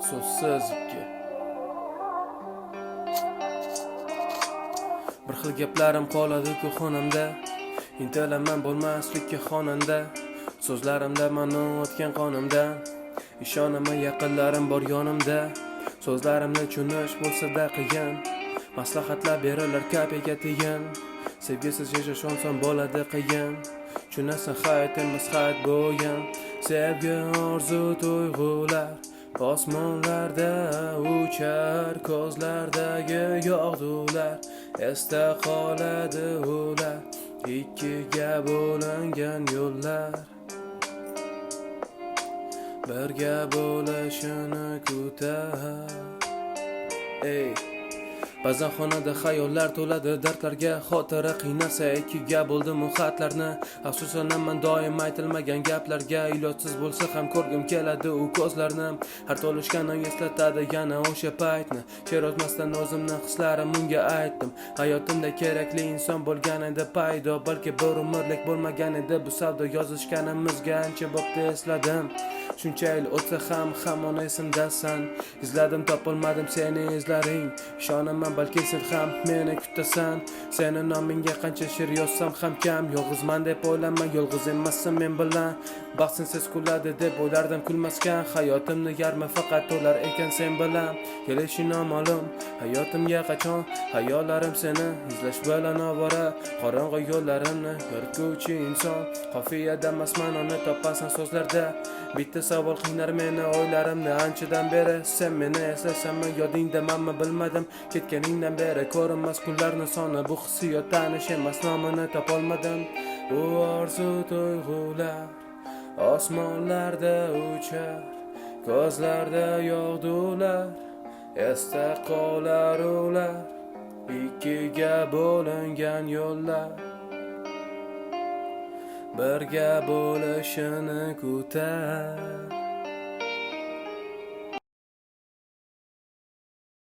so'zsiz ikki. Bir xil gaplarim qoladi-ku xonamda, intilaman bo'lmaslikka xonanda. So'zlarimda ma'no o'tgan qonimdan, ishonaman yaqinlarim bor yonimda. So'zlarimni tushunish bo'lsa-da qiyin, maslahatlar berilar kapiga tiyin. Sevgisiz yashash oson bo'ladi qiyin, tushunasan hayot emas hayot bu o'yin. Sevgi orzu tuyg'ular osmonlarda uchar, ko'zlardagi yog'dular esda qoladi ular. Ikkiga bo'lingan yo'llar birga bo'lishini kutar. Ba'zan xonada xayollar to'ladi dardlarga, xotira qiynasa ikkiga bo'ldim u xatlarni. Afsuslanaman doim aytilmagan gaplarga, ilojsiz bo'lsa ham ko'rgim keladi u ko'zlarni. Har to'lishgani eslatadi yana o'sha paytni, she'r yozmasdan o'zimni hislarim unga aytdim. Hayotimda kerakli inson bo'lgan edi paydo, balki bir umrlik bo'lmagan edi bu savdo. Yozishganimizga ancha bo'pti esladim, shuncha yil o'tsa ham hamon esimdasan. Izladim topolmadim seni izlaring, ishonaman balki sen ham meni kutasan. Seni nomingga qancha she'r yozsam ham kam, yolg'izman deb o'ylama, yolg'iz emassan men bilan. Baxtsensiz kuladi deb o'ylardim kulmaskan, hayotimni yarmi faqat to'lar ekan sen bilan. Kelishi noma'lum hayotimga qachon, hayollarim seni izlash bilan ovora. Qorong'i yo'llarimni yorituvchi inson, qofiyada emas ma'noni topasan so'zlarda. Bitta savol qiynar meni o'ylarimni anchadan beri, sen meni eslasanmi yodingdamanmi bilmadim. Ketganingdan beri ko'rinmas kunlarni soni, bu hissiyot tanish emas nomini topolmadim. U orzu tuyg'ular osmonlarda uchar, ko'zlarda yog'dular esda qolar ular. Ikkiga bo'lingan yo'llar birga bo'lishini kutar.